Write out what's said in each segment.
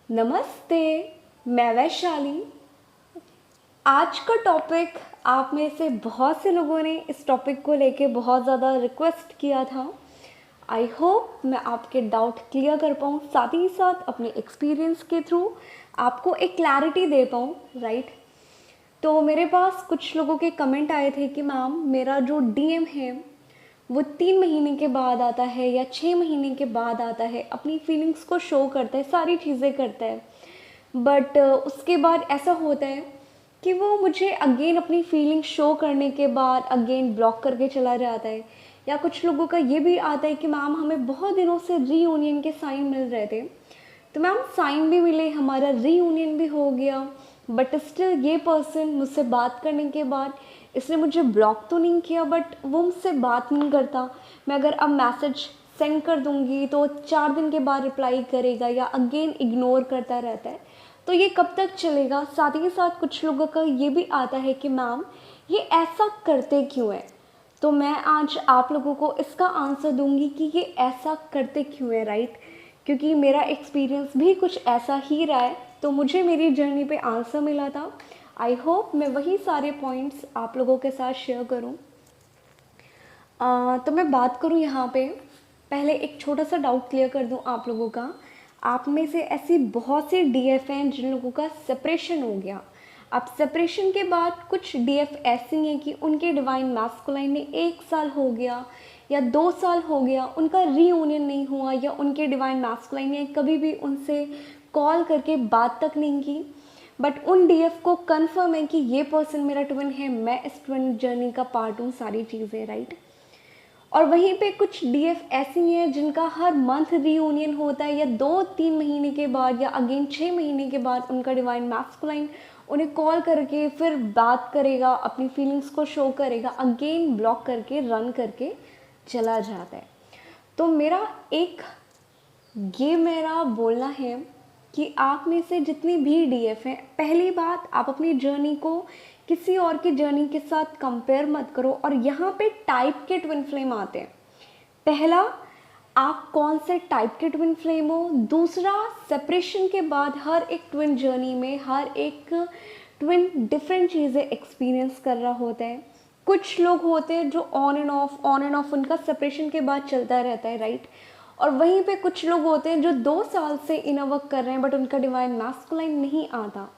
नमस्ते। मैं वैशाली। आज का टॉपिक आप में से बहुत से लोगों ने इस टॉपिक को लेके बहुत ज़्यादा रिक्वेस्ट किया था। आई होप मैं आपके डाउट क्लियर कर पाऊँ, साथ ही साथ अपने एक्सपीरियंस के थ्रू आपको एक क्लैरिटी दे पाऊँ, राइट। तो मेरे पास कुछ लोगों के कमेंट आए थे कि मैम मेरा जो डीएम है वो 3 महीने के बाद आता है या 6 महीने के बाद आता है, अपनी फीलिंग्स को शो करता है, सारी चीज़ें करता है। बट उसके बाद ऐसा होता है कि वो मुझे अगेन अपनी फीलिंग शो करने के बाद अगेन ब्लॉक करके चला जाता है। या कुछ लोगों का ये भी आता है कि मैम हमें बहुत दिनों से रीयूनियन के साइन मिल रहे थे, तो मैम साइन भी मिले, हमारा रीयूनियन भी हो गया, बट स्टिल ये पर्सन मुझसे बात करने के बाद इसने मुझे ब्लॉक तो नहीं किया बट वो मुझसे बात नहीं करता। मैं अगर अब मैसेज सेंड कर दूंगी तो 4 दिन के बाद रिप्लाई करेगा या अगेन इग्नोर करता रहता है। तो ये कब तक चलेगा? साथ ही साथ कुछ लोगों का ये भी आता है कि मैम ये ऐसा करते क्यों है। तो मैं आज आप लोगों को इसका आंसर दूंगी कि ये ऐसा करते क्यों है, राइट। क्योंकि मेरा एक्सपीरियंस भी कुछ ऐसा ही रहा है, तो मुझे मेरी जर्नी पे आंसर मिला था। आई होप मैं वही सारे पॉइंट्स आप लोगों के साथ शेयर करूं। तो मैं बात करूं यहाँ पे, पहले एक छोटा सा डाउट क्लियर कर दूं आप लोगों का। आप में से ऐसी बहुत सी डीएफ हैं जिन लोगों का सेपरेशन हो गया। अब सेपरेशन के बाद कुछ डीएफ ऐसी हैं कि उनके डिवाइन मैस्कुलाइन में 1 साल हो गया या 2 साल हो गया, उनका रीयूनियन नहीं हुआ, या उनके डिवाइन मैस्कुलाइन ने कभी भी उनसे कॉल करके बात तक नहीं की। बट उन डीएफ को कंफर्म है कि ये पर्सन मेरा ट्विन है, मैं इस ट्विन जर्नी का पार्ट हूँ, सारी चीज़ें, राइट। और वहीं पे कुछ डीएफ ऐसी हैं जिनका हर मंथ रीयूनियन होता है, या 2-3 महीने के बाद या अगेन 6 महीने के बाद उनका डिवाइन मैस्कुलाइन उन्हें कॉल करके फिर बात करेगा, अपनी फीलिंग्स को शो करेगा, अगेन ब्लॉक करके रन करके चला जाता है। तो मेरा बोलना है कि आप में से जितनी भी डीएफ हैं, पहली बात आप अपनी जर्नी को किसी और की जर्नी के साथ कंपेयर मत करो। और यहाँ पे टाइप के ट्विन फ्लेम आते हैं। पहला, आप कौन से टाइप के ट्विन फ्लेम हो। दूसरा, सेपरेशन के बाद हर एक ट्विन जर्नी में हर एक ट्विन डिफरेंट चीज़ें एक्सपीरियंस कर रहा होता है। कुछ लोग होते हैं जो ऑन एंड ऑफ उनका सेपरेशन के बाद चलता रहता है, राइट। और वहीं पे कुछ लोग होते हैं जो 2 साल से इनर वर्क कर रहे हैं बट उनका डिवाइन मैस्कुलाइन नहीं आता।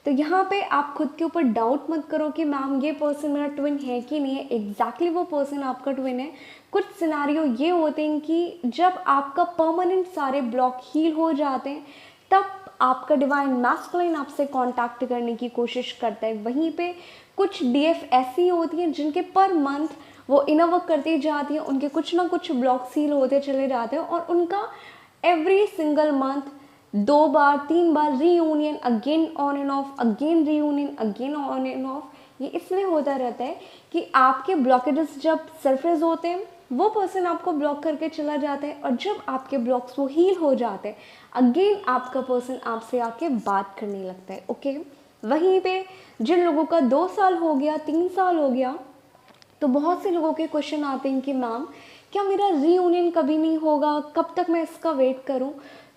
तो यहाँ पे आप खुद के ऊपर डाउट मत करो कि मैम ये पर्सन मेरा ट्विन है कि नहीं है। एग्जैक्टली वो पर्सन आपका ट्विन है। कुछ सिनारियो ये होते हैं कि जब आपका परमानेंट सारे ब्लॉक हील हो जाते हैं तब आपका डिवाइन मैस्कुलाइन आपसे कांटेक्ट करने की कोशिश करता है। वहीं पे कुछ डीएफ ऐसी होती हैं जिनके पर मंथ वो इनर वर्क करती जाती हैं, उनके कुछ ना कुछ ब्लॉक सील होते चले जाते हैं और उनका every single month 2 bar 3 bar reunion, again on and of, again reunion, again on and of. ये इसलिए होता रहता है कि आपके ब्लॉकेजेस जब सरफेस होते हैं वो पर्सन आपको ब्लॉक करके चला जाता है, और जब आपके ब्लॉक्स वो हील हो जाते हैं अगेन आपका पर्सन आपसे आके बात करने लगता है, ओके। वहीं पे जिन लोगों का 2 साल हो गया, 3 साल हो गया, तो बहुत से लोगों के क्वेश्चन आते हैं कि मैम क्या मेरा रीयूनियन कभी नहीं होगा, कब तक मैं इसका वेट करूं।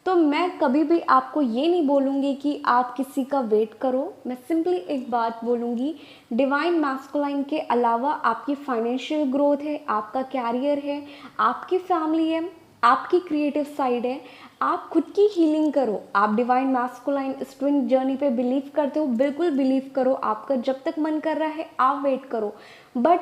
तो मैं कभी भी आपको ये नहीं बोलूँगी कि आप किसी का वेट करो। मैं सिंपली एक बात बोलूँगी, डिवाइन मैस्कुलाइन के अलावा आपकी फाइनेंशियल ग्रोथ है, आपका कैरियर है, आपकी फैमिली है, आपकी क्रिएटिव साइड है। आप खुद की हीलिंग करो। आप डिवाइन मैस्कुलाइन इस ट्विन जर्नी पे बिलीव करते हो, बिल्कुल बिलीव करो। आपका जब तक मन कर रहा है आप वेट करो। बट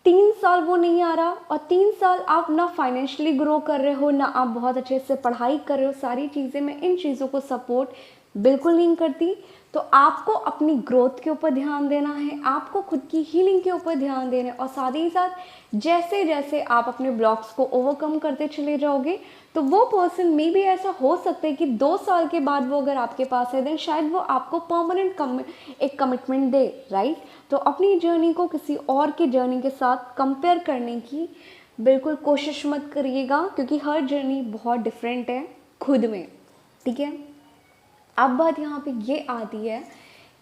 3 साल वो नहीं आ रहा और 3 साल आप ना फाइनेंशियली ग्रो कर रहे हो, ना आप बहुत अच्छे से पढ़ाई कर रहे हो, सारी चीज़ें, मैं इन चीज़ों को सपोर्ट बिल्कुल नहीं करती। तो आपको अपनी ग्रोथ के ऊपर ध्यान देना है, आपको खुद की हीलिंग के ऊपर ध्यान देना है, और साथ ही साथ जैसे जैसे आप अपने ब्लॉक्स को ओवरकम करते चले जाओगे तो वो पर्सन में भी ऐसा हो सकता है कि 2 साल के बाद वो अगर आपके पास है देन शायद वो आपको परमानेंट एक कमिटमेंट दे, राइट। तो अपनी जर्नी को किसी और की जर्नी के साथ कंपेयर करने की बिल्कुल कोशिश मत करिएगा, क्योंकि हर जर्नी बहुत डिफरेंट है खुद में, ठीक है। अब बात यहाँ पे ये आती है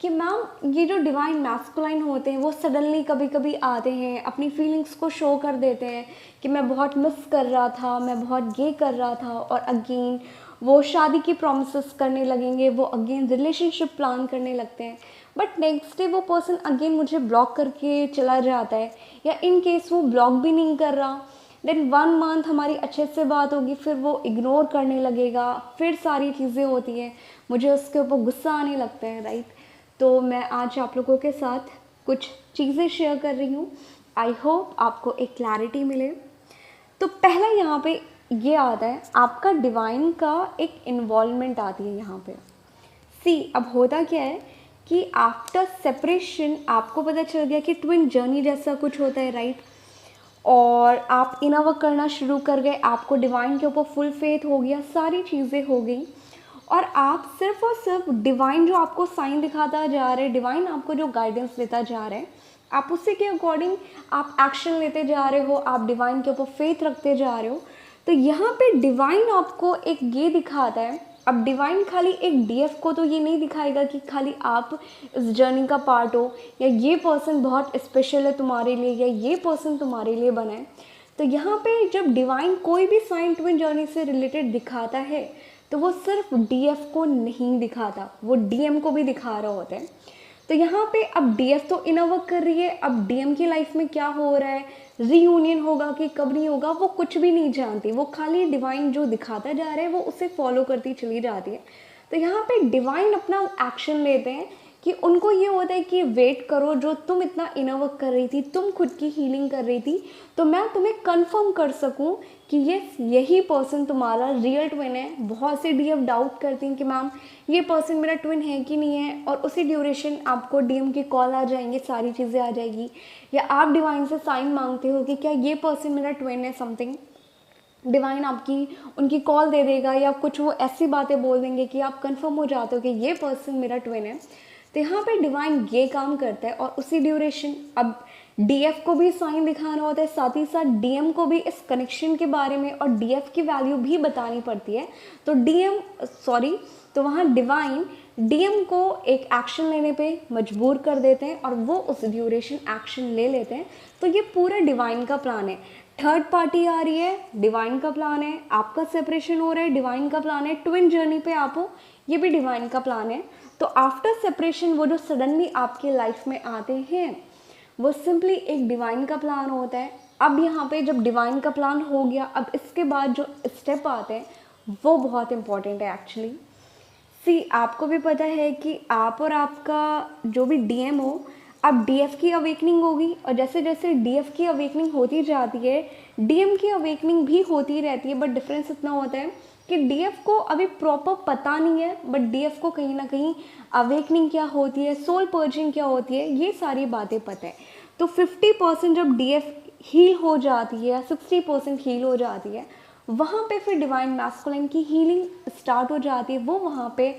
कि मैम ये जो डिवाइन मैस्कुलाइन होते हैं वो सडनली कभी कभी आते हैं, अपनी फीलिंग्स को शो कर देते हैं कि मैं बहुत मिस कर रहा था, मैं बहुत ये कर रहा था, और अगेन वो शादी की प्रॉमिसेस करने लगेंगे, वो अगेन रिलेशनशिप प्लान करने लगते हैं, बट नेक्स्ट डे वो पर्सन अगेन मुझे ब्लॉक करके चला जाता है, या इन केस वो ब्लॉक भी नहीं कर रहा, देन 1 मंथ हमारी अच्छे से बात होगी, फिर वो इग्नोर करने लगेगा, फिर सारी चीज़ें होती हैं, मुझे उसके ऊपर गुस्सा आने लगता है, राइट। तो मैं आज आप लोगों के साथ कुछ चीज़ें शेयर कर रही हूँ, आई होप आपको एक क्लैरिटी मिले। तो पहला यहाँ पे ये आता है, आपका डिवाइन का एक इन्वॉल्वमेंट आती है यहाँ पे। सी अब होता क्या है कि आफ्टर सेपरेशन आपको पता चल गया कि ट्विन जर्नी जैसा कुछ होता है, राइट। और आप इनर वर्क करना शुरू कर गए, आपको डिवाइन के ऊपर फुल फेथ हो गया, सारी चीज़ें हो गई, और आप सिर्फ और सिर्फ डिवाइन जो आपको साइन दिखाता जा रहा है, डिवाइन आपको जो गाइडेंस देता जा रहा है, आप उसी के अकॉर्डिंग आप एक्शन लेते जा रहे हो, आप डिवाइन के ऊपर फेथ रखते जा रहे हो। तो यहाँ पे डिवाइन आपको एक ये दिखाता है, अब डिवाइन खाली एक डीएफ को तो ये नहीं दिखाएगा कि खाली आप इस जर्नी का पार्ट हो, या ये पर्सन बहुत स्पेशल है तुम्हारे लिए, या ये पर्सन तुम्हारे लिए बना है। तो यहाँ पे जब डिवाइन कोई भी साइन ट्विन जर्नी से रिलेटेड दिखाता है, तो वो सिर्फ डीएफ को नहीं दिखाता, वो डीएम को भी दिखा रहा होता है। तो यहाँ पे अब डीएफ तो इनर वर्क कर रही है, अब डीएम की लाइफ में क्या हो रहा है, रीयूनियन होगा कि कब नहीं होगा, वो कुछ भी नहीं जानती, वो खाली डिवाइन जो दिखाता जा रहा है वो उसे फॉलो करती चली जाती है। तो यहाँ पे डिवाइन अपना एक्शन लेते हैं कि उनको ये होता है कि वेट करो, जो तुम इतना इनर वर्क कर रही थी, तुम खुद की हीलिंग कर रही थी, तो मैं तुम्हें कंफर्म कर सकूं कि यही पर्सन तुम्हारा रियल ट्विन है। बहुत से डीएम डाउट करती हैं कि मैम ये पर्सन मेरा ट्विन है कि नहीं है, और उसी ड्यूरेशन आपको डीएम की कॉल आ जाएंगे, सारी चीज़ें आ जाएगी, या आप डिवाइन से साइन मांगते हो कि क्या ये पर्सन मेरा ट्विन है, समथिंग डिवाइन आपकी उनकी कॉल दे देगा, या कुछ वो ऐसी बातें बोल देंगे कि आप कंफर्म हो जाते हो कि ये पर्सन मेरा ट्विन है। तो यहाँ पे डिवाइन ये काम करता है, और उसी ड्यूरेशन अब डीएफ को भी साइन दिखाना होता है, साथ ही साथ डीएम को भी इस कनेक्शन के बारे में और डीएफ की वैल्यू भी बतानी पड़ती है। तो वहाँ डिवाइन डीएम को एक एक्शन लेने पे मजबूर कर देते हैं, और वो उस ड्यूरेशन एक्शन ले लेते हैं। तो ये पूरा डिवाइन का प्लान है, थर्ड पार्टी आ रही है, डिवाइन का प्लान है, आपका सेपरेशन हो रहा है, डिवाइन का प्लान है, ट्विन जर्नी पे आप हो, ये भी डिवाइन का प्लान है। तो आफ्टर सेपरेशन वो जो सडनली आपके लाइफ में आते हैं, वो सिंपली एक डिवाइन का प्लान होता है। अब यहाँ पे जब डिवाइन का प्लान हो गया, अब इसके बाद जो स्टेप आते हैं वो बहुत इंपॉर्टेंट है एक्चुअली। सी आपको भी पता है कि आप और आपका जो भी डीएम हो, अब डीएफ की अवेकनिंग होगी, और जैसे जैसे डीएफ की अवेकनिंग होती जाती है, डीएम की अवेकनिंग भी होती रहती है, बट डिफरेंस इतना होता है कि डीएफ को अभी प्रॉपर पता नहीं है, बट डीएफ को कहीं ना कहीं अवेकनिंग क्या होती है, सोल पर्जिंग क्या होती है, ये सारी बातें पता है। तो 50% जब डीएफ हील हो जाती है, 60% हील हो जाती है, वहाँ पे फिर डिवाइन मैस्कुलाइन की हीलिंग स्टार्ट हो जाती है। वो वहाँ पे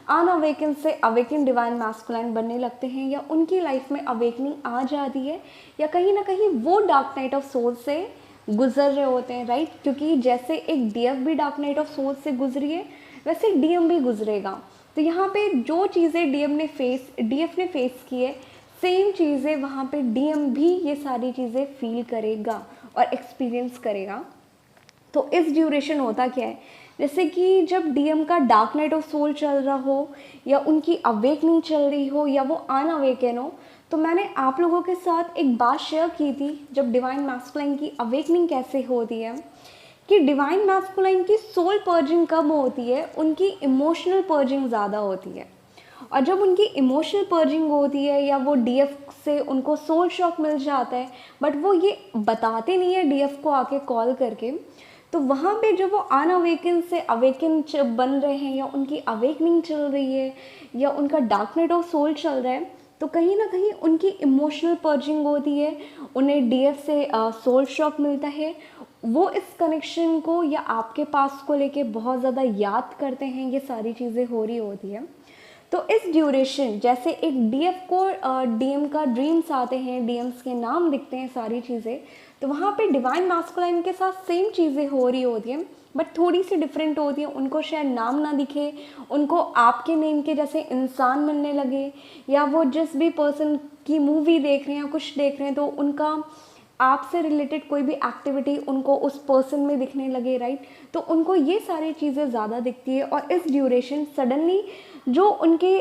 अनअवेकन से अवेकन डिवाइन मैस्कुलाइन बनने लगते हैं, या उनकी लाइफ में अवेकनिंग आ जाती है, या कहीं ना कहीं वो डार्क नाइट ऑफ सोल से गुजर रहे होते हैं, राइट। क्योंकि जैसे एक डीएफ भी डार्क नाइट ऑफ सोल से गुजरी है, वैसे डीएम भी गुजरेगा। तो यहाँ पे जो चीज़ें डीएफ ने फेस की है, सेम चीज़ें वहाँ पे डीएम भी ये सारी चीज़ें फील करेगा और एक्सपीरियंस करेगा। तो इस ड्यूरेशन होता क्या है, जैसे कि जब डीएम का डार्क नाइट ऑफ सोल चल रहा हो, या उनकी अवेकनिंग चल रही हो, या वो अनअवेकन हो, तो मैंने आप लोगों के साथ एक बात शेयर की थी जब डिवाइन मैस्कुलाइन की अवेकनिंग कैसे होती है, कि डिवाइन मैस्कुलाइन की सोल पर्जिंग कब होती है, उनकी इमोशनल पर्जिंग ज़्यादा होती है। और जब उनकी इमोशनल पर्जिंग होती है, या वो डीएफ से उनको सोल शॉक मिल जाता है, बट वो ये बताते नहीं है डीएफ को आके कॉल करके, तो वहाँ पे जब वो अनअवेकन से अवेकन बन रहे हैं, या उनकी अवेकनिंग चल रही है, या उनका डार्क नाइट ऑफ सोल चल रहा है, तो कहीं ना कहीं उनकी इमोशनल पर्जिंग होती है, उन्हें डीएफ से सोल शॉक मिलता है, वो इस कनेक्शन को या आपके पास को लेके बहुत ज़्यादा याद करते हैं, ये सारी चीज़ें हो रही होती है। तो इस ड्यूरेशन जैसे एक डीएफ को डीएम का ड्रीम्स आते हैं, डीएम्स के नाम दिखते हैं, सारी चीज़ें, तो वहाँ पे डिवाइन मैस्कुलाइन के साथ सेम चीज़ें हो रही होती हैं, बट थोड़ी सी डिफरेंट होती है। उनको शायद नाम ना दिखे, उनको आपके नेम के जैसे इंसान मिलने लगे, या वो जिस भी पर्सन की मूवी देख रहे हैं या कुछ देख रहे हैं, तो उनका आपसे रिलेटेड कोई भी एक्टिविटी उनको उस पर्सन में दिखने लगे, राइट, तो उनको ये सारी चीज़ें ज़्यादा दिखती है। और इस ड्यूरेशन सडनली जो उनके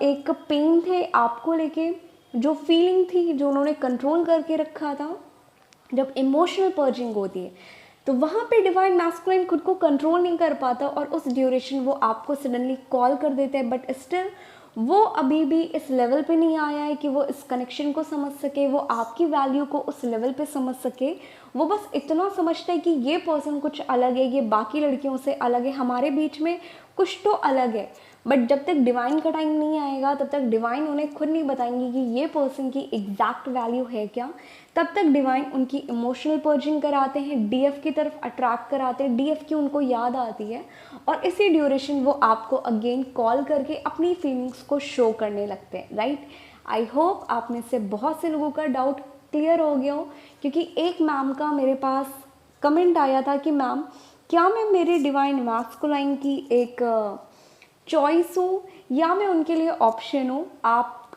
एक पेन थे आपको लेके, जो फीलिंग थी जो उन्होंने कंट्रोल करके रखा था, जब इमोशनल पर्जिंग होती है तो वहाँ पे डिवाइन मैस्कुलाइन खुद को कंट्रोल नहीं कर पाता और उस ड्यूरेशन वो आपको सडनली कॉल कर देते हैं। बट स्टिल वो अभी भी इस लेवल पे नहीं आया है कि वो इस कनेक्शन को समझ सके, वो आपकी वैल्यू को उस लेवल पे समझ सके। वो बस इतना समझता है कि ये पर्सन कुछ अलग है, ये बाकी लड़कियों से अलग है, हमारे बीच में कुछ तो अलग है। बट जब तक डिवाइन का टाइम नहीं आएगा तब तक डिवाइन उन्हें खुद नहीं बताएंगे कि ये पर्सन की एग्जैक्ट वैल्यू है क्या। तब तक डिवाइन उनकी इमोशनल पर्जिंग कराते हैं, डीएफ की तरफ अट्रैक्ट कराते हैं, डीएफ की उनको याद आती है और इसी ड्यूरेशन वो आपको अगेन कॉल करके अपनी फीलिंग्स को शो करने लगते हैं, राइट। आई होप आप में से बहुत से लोगों का डाउट क्लियर हो गया हो, क्योंकि एक मैम का मेरे पास कमेंट आया था कि मैम क्या मैं मेरे डिवाइन मैस्कुलाइन की एक चॉइस हूँ या मैं उनके लिए ऑप्शन हूँ। आप,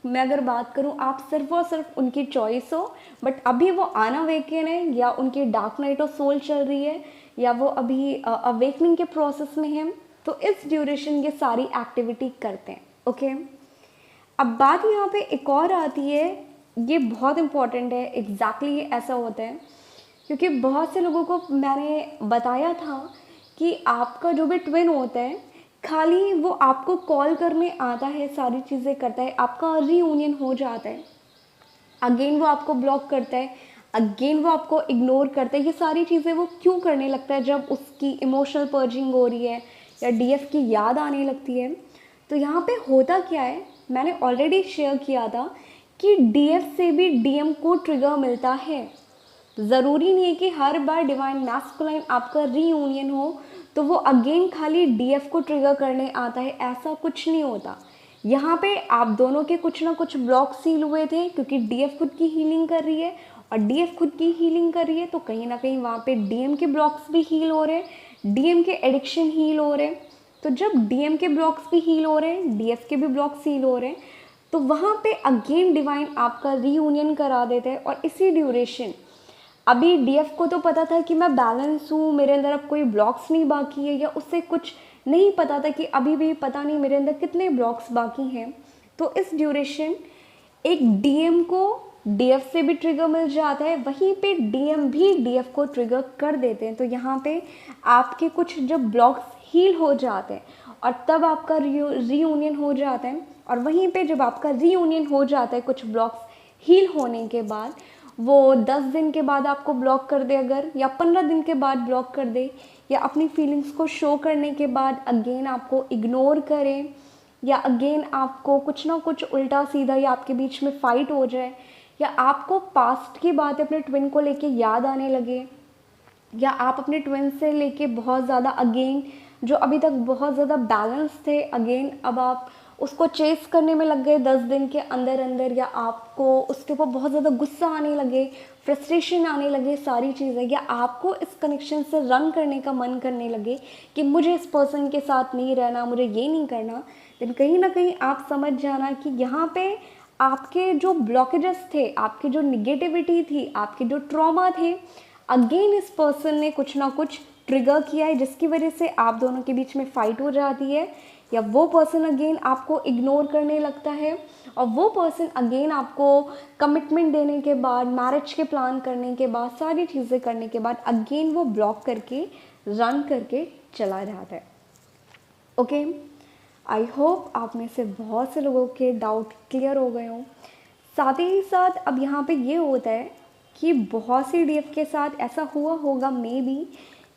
मैं अगर बात करूँ, आप सिर्फ और सिर्फ उनकी चॉइस हो, बट अभी वो अनअवेकन है या उनकी डार्क नाइट ऑफ सोल चल रही है या वो अभी अवेकनिंग के प्रोसेस में है, तो इस ड्यूरेशन ये सारी एक्टिविटी करते हैं। ओके, अब बात यहाँ पे एक और आती है, ये बहुत इंपॉर्टेंट है, एग्जैक्टली ये ऐसा होता है क्योंकि बहुत से लोगों को मैंने बताया था कि आपका जो भी ट्विन होता है खाली वो आपको कॉल करने आता है, सारी चीज़ें करता है, आपका रीयूनियन हो जाता है, अगेन वो आपको ब्लॉक करता है, अगेन वो आपको इग्नोर करता है। ये सारी चीज़ें वो क्यों करने लगता है? जब उसकी इमोशनल पर्जिंग हो रही है या डीएफ की याद आने लगती है। तो यहाँ पे होता क्या है, मैंने ऑलरेडी शेयर किया था कि डीएफ से भी डीएम को ट्रिगर मिलता है। ज़रूरी नहीं है कि हर बार डिवाइन मैस्कुलाइन आपका रीयूनियन हो तो वो अगेन खाली डीएफ को ट्रिगर करने आता है, ऐसा कुछ नहीं होता। यहाँ पे आप दोनों के कुछ ना कुछ ब्लॉक सील हुए थे क्योंकि डीएफ खुद की हीलिंग कर रही है और डीएफ खुद की हीलिंग कर रही है, तो कहीं ना कहीं वहाँ पे डीएम के ब्लॉक्स भी हील हो रहे हैं, डीएम के एडिक्शन हील हो रहे हैं। तो जब डीएम के ब्लॉक्स भी हील हो रहे हैं, डीएफ के भी ब्लॉक्स हील हो रहे हैं, तो वहाँ पे अगेन डिवाइन आपका रीयूनियन करा देते हैं। और इसी ड्यूरेशन अभी डीएफ को तो पता था कि मैं बैलेंस हूँ, मेरे अंदर अब कोई ब्लॉक्स नहीं बाकी है, या उससे कुछ नहीं पता था कि अभी भी पता नहीं मेरे अंदर कितने ब्लॉक्स बाकी हैं। तो इस ड्यूरेशन एक डीएम को डीएफ से भी ट्रिगर मिल जाता है, वहीं पे डीएम भी डीएफ को ट्रिगर कर देते हैं। तो यहाँ पे आपके कुछ जब ब्लॉक्स हील हो जाते हैं और तब आपका रीयूनियन हो जाता है, और वहीं पे जब आपका रीयूनियन हो जाता है कुछ ब्लॉक्स हील होने के बाद, वो 10 दिन के बाद आपको ब्लॉक कर दे अगर, या 15 दिन के बाद ब्लॉक कर दे, या अपनी फीलिंग्स को शो करने के बाद अगेन आपको इग्नोर करें, या अगेन आपको कुछ ना कुछ उल्टा सीधा या आपके बीच में फ़ाइट हो जाए, या आपको पास्ट की बात अपने ट्विन को लेके याद आने लगे, या आप अपने ट्विन से लेके बहुत ज़्यादा अगेन जो अभी तक बहुत ज़्यादा बैलेंस थे, अगेन अब आप उसको चेस करने में लग गए 10 दिन के अंदर अंदर, या आपको उसके ऊपर बहुत ज़्यादा गुस्सा आने लगे, फ्रस्ट्रेशन आने लगे, सारी चीज़ें, या आपको इस कनेक्शन से रन करने का मन करने लगे कि मुझे इस पर्सन के साथ नहीं रहना, मुझे ये नहीं करना, तो कहीं ना कहीं आप समझ जाना कि यहाँ पे आपके जो ब्लॉकेजेस थे, आपकी जो निगेटिविटी थी, आपके जो ट्रॉमा थे, अगेन इस पर्सन ने कुछ ना कुछ ट्रिगर किया है, जिसकी वजह से आप दोनों के बीच में फ़ाइट हो जाती है, या वो पर्सन अगेन आपको इग्नोर करने लगता है, और वो पर्सन अगेन आपको कमिटमेंट देने के बाद, मैरिज के प्लान करने के बाद, सारी चीज़ें करने के बाद अगेन वो ब्लॉक करके रन करके चला जाता है। ओके, आई होप आप में से बहुत से लोगों के डाउट क्लियर हो गए हों। साथ ही साथ अब यहाँ पे ये होता है कि बहुत सी डीएफ के साथ ऐसा हुआ होगा मे बी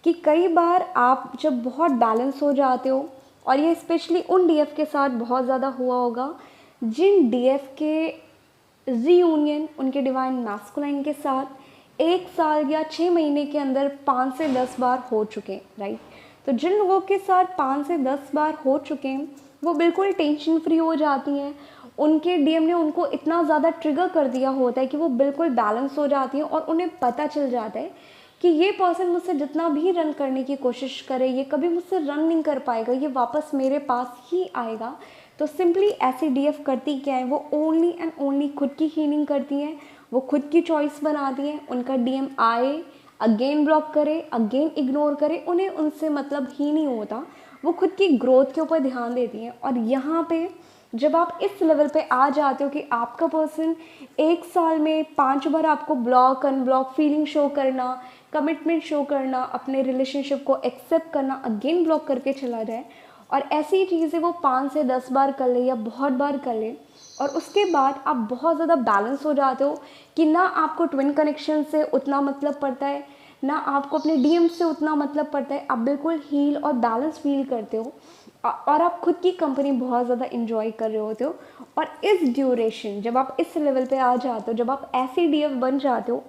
कि कई बार आप जब बहुत बैलेंस हो जाते हो, और ये स्पेशली उन डीएफ के साथ बहुत ज़्यादा हुआ होगा जिन डीएफ के रीयूनियन उनके डिवाइन मैस्कुलाइन के साथ 1 साल या 6 महीने के अंदर 5 से 10 बार हो चुके हैं, राइट। तो जिन लोगों के साथ 5 से 10 बार हो चुके हैं वो बिल्कुल टेंशन फ्री हो जाती हैं, उनके डीएम ने उनको इतना ज़्यादा ट्रिगर कर दिया होता है कि वो बिल्कुल बैलेंस हो जाती हैं, और उन्हें पता चल जाता है कि ये पर्सन मुझसे जितना भी रन करने की कोशिश करे ये कभी मुझसे रन नहीं कर पाएगा, ये वापस मेरे पास ही आएगा। तो सिंपली ऐसी डीएफ करती क्या है, वो ओनली एंड ओनली खुद की हीलिंग करती हैं, वो खुद की चॉइस बनाती हैं, उनका डीएम आए, अगेन ब्लॉक करे, अगेन इग्नोर करे, उन्हें उनसे मतलब ही नहीं होता, वो खुद की ग्रोथ के ऊपर ध्यान देती हैं। और यहाँ पे जब आप इस लेवल पे आ जाते हो कि आपका पर्सन 1 साल में 5 बार आपको ब्लॉक अनब्लॉक फीलिंग शो करना, कमिटमेंट शो करना, अपने रिलेशनशिप को एक्सेप्ट करना, अगेन ब्लॉक करके चला जाए, और ऐसी चीज़ें वो 5 से 10 बार कर ले या बहुत बार कर ले, और उसके बाद आप बहुत ज़्यादा बैलेंस हो जाते हो कि ना आपको ट्विन कनेक्शन से उतना मतलब पड़ता है, ना आपको अपने डीएम से उतना मतलब पड़ता है, आप बिल्कुल हील और बैलेंस फील करते हो, और आप खुद की कंपनी बहुत ज़्यादा इन्जॉय कर रहे होते हो। और इस ड्यूरेशन जब आप इस लेवल पे आ जाते हो, जब आप ऐसे डीएफ बन जाते हो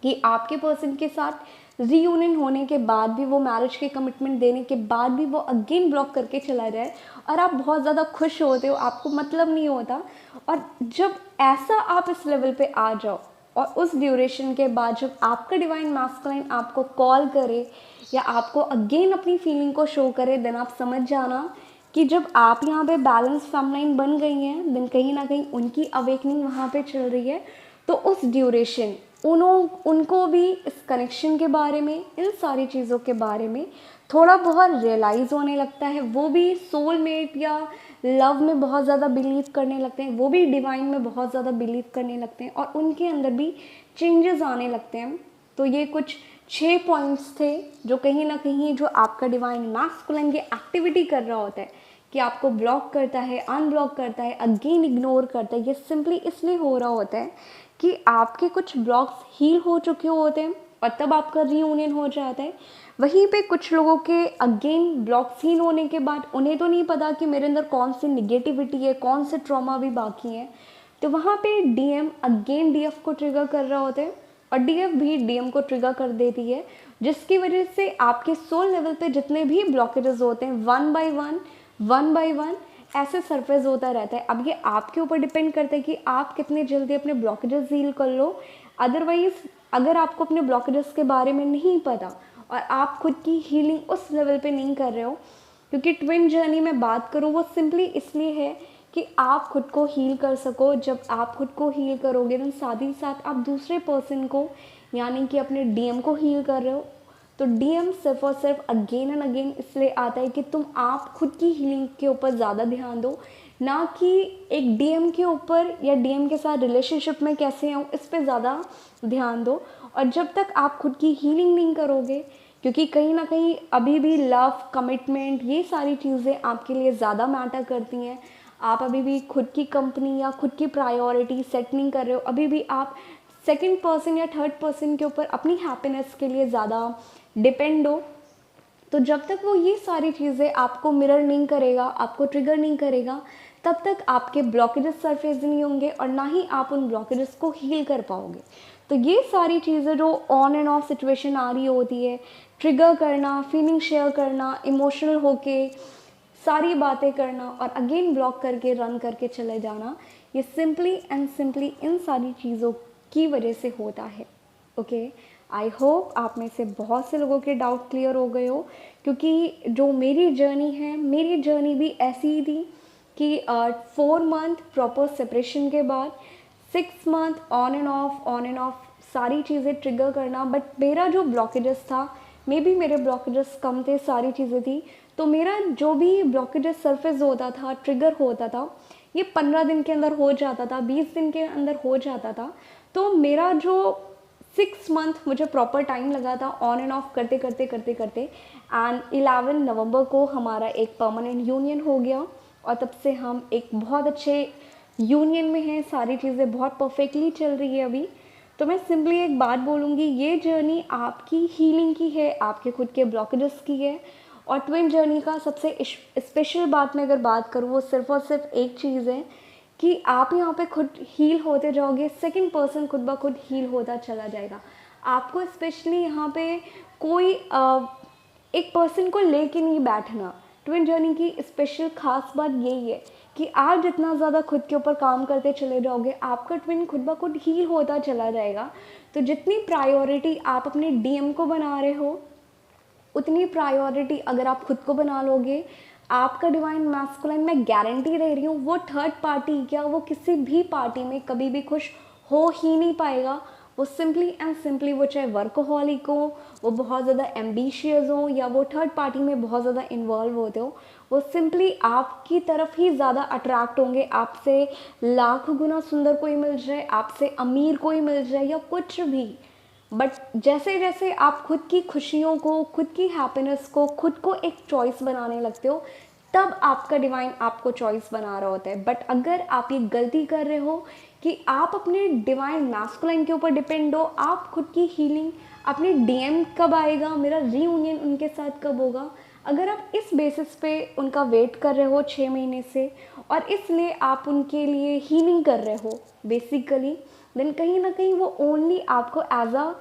कि आपके पर्सन के साथ रीयूनियन होने के बाद भी, वो मैरिज के कमिटमेंट देने के बाद भी वो अगेन ब्लॉक करके चला जाए, और आप बहुत ज़्यादा खुश होते हो, आपको मतलब नहीं होता। और जब ऐसा आप इस लेवल पे आ जाओ, और उस ड्यूरेशन के बाद जब आपका डिवाइन मैस्कुलाइन आपको कॉल करे या आपको अगेन अपनी फीलिंग को शो करे, देन आप समझ जाना कि जब आप यहाँ पे बैलेंस फेमनाइन बन गई हैं, देन कहीं ना कहीं उनकी अवेकनिंग वहाँ पे चल रही है। तो उस ड्यूरेशन उनको भी इस कनेक्शन के बारे में, इन सारी चीज़ों के बारे में थोड़ा बहुत रियलाइज़ होने लगता है। वो भी सोलमेट या लव में बहुत ज़्यादा बिलीव करने लगते हैं, वो भी डिवाइन में बहुत ज़्यादा बिलीव करने लगते हैं, और उनके अंदर भी चेंजेस आने लगते हैं। तो ये कुछ 6 पॉइंट्स थे जो कहीं ना कहीं जो आपका डिवाइन मैस्कुलाइन की एक्टिविटी कर रहा होता है, कि आपको ब्लॉक करता है, अनब्लॉक करता है, अगेन इग्नोर करता है, ये सिंपली इसलिए हो रहा होता है कि आपके कुछ ब्लॉक्स हील हो चुके होते हैं, और तब आपका रीयूनियन हो जाता है। वहीं पे कुछ लोगों के अगेन ब्लॉक्स हील होने के बाद उन्हें तो नहीं पता कि मेरे अंदर कौन सी निगेटिविटी है, कौन से ट्रॉमा भी बाकी हैं, तो वहाँ पे डीएम अगेन डीएफ को ट्रिगर कर रहा होता है, और डीएफ भी डीएम को ट्रिगर कर देती है, जिसकी वजह से आपके सोल लेवल पे जितने भी ब्लॉकेजेस होते हैं, वन बाय वन ऐसे सरफेस होता रहता है। अब ये आपके ऊपर डिपेंड करता है कि आप कितने जल्दी अपने ब्लॉकेजेस हील कर लो। अदरवाइज अगर आपको अपने ब्लॉकेजेस के बारे में नहीं पता और आप खुद की हीलिंग उस लेवल पे नहीं कर रहे हो, क्योंकि ट्विन जर्नी में बात करूँ वो सिंपली इसलिए है कि आप खुद को हील कर सको। जब आप खुद को हील करोगे तो साथ ही साथ आप दूसरे पर्सन को, यानी कि अपने डीएम को हील कर रहे हो। तो डीएम सिर्फ और सिर्फ अगेन एंड अगेन इसलिए आता है कि तुम आप खुद की हीलिंग के ऊपर ज़्यादा ध्यान दो, ना कि एक डीएम के ऊपर या डीएम के साथ रिलेशनशिप में कैसे हो इस पर ज़्यादा ध्यान दो। और जब तक आप खुद की हीलिंग नहीं करोगे, क्योंकि कहीं ना कहीं अभी भी लव, कमिटमेंट, ये सारी चीज़ें आपके लिए ज़्यादा मैटर करती हैं, आप अभी भी खुद की कंपनी या खुद की प्रायोरिटी सेट नहीं कर रहे हो, अभी भी आप सेकंड पर्सन या थर्ड पर्सन के ऊपर अपनी हैप्पीनेस के लिए ज़्यादा डिपेंड हो, तो जब तक वो ये सारी चीज़ें आपको मिरर नहीं करेगा, आपको ट्रिगर नहीं करेगा, तब तक आपके ब्लॉकेजेस सरफेस नहीं होंगे और ना ही आप उन ब्लॉकेजेस को हील कर पाओगे। तो ये सारी चीज़ें जो ऑन एंड ऑफ सिचुएशन आ रही होती है, ट्रिगर करना, फीलिंग शेयर करना, इमोशनल होके सारी बातें करना और अगेन ब्लॉक करके रन करके चले जाना, ये सिंपली एंड सिंपली इन सारी चीज़ों की वजह से होता है। ओके, आई होप आप में से बहुत से लोगों के डाउट क्लियर हो गए हो, क्योंकि जो मेरी जर्नी है, मेरी जर्नी भी ऐसी ही थी कि 4 मंथ प्रॉपर सेपरेशन के बाद 6 मंथ ऑन एंड ऑफ सारी चीज़ें ट्रिगर करना। बट मेरा जो ब्लॉकेजेस था, मे बी मेरे ब्लॉकेजेस कम थे, सारी चीज़ें थी, तो मेरा जो भी ब्लॉकेजेस सरफेस होता था, ट्रिगर होता था, ये 15 दिन के अंदर हो जाता था, 20 दिन के अंदर हो जाता था। तो मेरा जो 6 मंथ मुझे प्रॉपर टाइम लगा था ऑन एंड ऑफ करते करते करते करते, एंड 11 नवंबर को हमारा एक परमानेंट यूनियन हो गया, और तब से हम एक बहुत अच्छे यूनियन में हैं, सारी चीज़ें बहुत परफेक्टली चल रही है अभी। तो मैं सिंपली एक बात बोलूँगी, ये जर्नी आपकी हीलिंग की है, आपके खुद के ब्लॉकेजेस की है। और ट्विन जर्नी का सबसे स्पेशल बात मैं अगर बात करूँ, वो सिर्फ और सिर्फ एक चीज़ है कि आप यहाँ पे खुद हील होते जाओगे, सेकंड पर्सन खुद ब खुद हील होता चला जाएगा। आपको स्पेशली यहाँ पे कोई एक पर्सन को लेके नहीं बैठना। ट्विन जर्नी की स्पेशल खास बात यही है कि आप जितना ज़्यादा खुद के ऊपर काम करते चले जाओगे, आपका ट्विन खुद ब खुद हील होता चला जाएगा। तो जितनी प्रायोरिटी आप अपने डीएम को बना रहे हो, उतनी प्रायोरिटी अगर आप खुद को बना लोगे, आपका डिवाइन मैस्कुलाइन, मैं गारंटी दे रही हूँ, वो थर्ड पार्टी क्या वो किसी भी पार्टी में कभी भी खुश हो ही नहीं पाएगा। वो सिंपली एंड सिंपली, वो चाहे वर्कोहॉलिक हो, वो बहुत ज़्यादा एम्बिशियस हो, या वो थर्ड पार्टी में बहुत ज़्यादा इन्वॉल्व होते हो, वो सिंपली आपकी तरफ ही ज़्यादा अट्रैक्ट होंगे। आपसे लाख गुना सुंदर कोई मिल जाए, आपसे अमीर कोई मिल जाए, या कुछ भी। बट जैसे जैसे आप खुद की खुशियों को, खुद की हैप्पीनेस को, खुद को एक चॉइस बनाने लगते हो, तब आपका डिवाइन आपको चॉइस बना रहा होता है। बट अगर आप ये गलती कर रहे हो कि आप अपने डिवाइन मैस्कुलाइन के ऊपर डिपेंड हो, आप खुद की हीलिंग, अपनी डीएम कब आएगा, मेरा रीयूनियन उनके साथ कब होगा, अगर आप इस बेसिस पे उनका वेट कर रहे हो 6 महीने से, और इसलिए आप उनके लिए हीलिंग कर रहे हो बेसिकली, देन कहीं ना कहीं वो ओनली आपको एज अ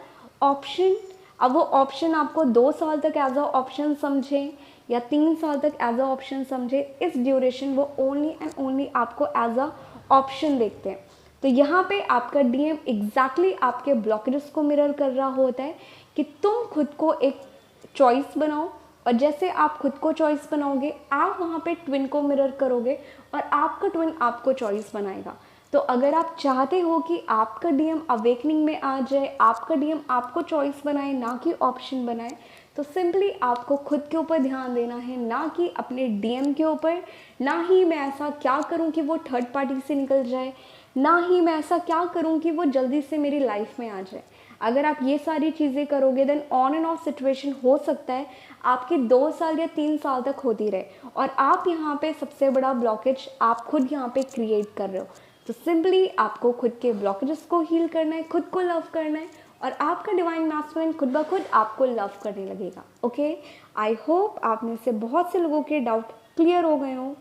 ऑप्शन, अब वो ऑप्शन आपको 2 साल तक एज अ ऑप्शन समझे या 3 साल तक एज अ ऑप्शन समझे, इस ड्यूरेशन वो ओनली एंड ओनली आपको एज अ ऑप्शन देखते हैं। तो यहाँ पे आपका डीएम एग्जैक्टली आपके ब्लॉकेजेस को मिरर कर रहा होता है कि तुम खुद को एक चॉइस बनाओ, और जैसे आप खुद को चॉइस बनाओगे, आप वहाँ पे ट्विन को मिरर करोगे, और आपका ट्विन आपको चॉइस बनाएगा। तो अगर आप चाहते हो कि आपका डीएम अवेकनिंग में आ जाए, आपका डीएम आपको चॉइस बनाए, ना कि ऑप्शन बनाए, तो सिंपली आपको खुद के ऊपर ध्यान देना है, ना कि अपने डीएम के ऊपर। ना ही मैं ऐसा क्या करूं कि वो थर्ड पार्टी से निकल जाए, ना ही मैं ऐसा क्या करूं कि वो जल्दी से मेरी लाइफ में आ जाए। अगर आप ये सारी चीज़ें करोगे, then on and off situation हो सकता है आपकी 2 साल या 3 साल तक होती रहे, और आप यहाँ पे सबसे बड़ा ब्लॉकेज आप खुद यहाँ पे क्रिएट कर रहे हो। तो सिंपली आपको खुद के ब्लॉकेजेस को हील करना है, खुद को लव करना है, और आपका डिवाइन मैस्कुलिन खुद ब खुद आपको लव करने लगेगा। ओके, आई होप आप में से बहुत से लोगों के डाउट क्लियर हो गए हों।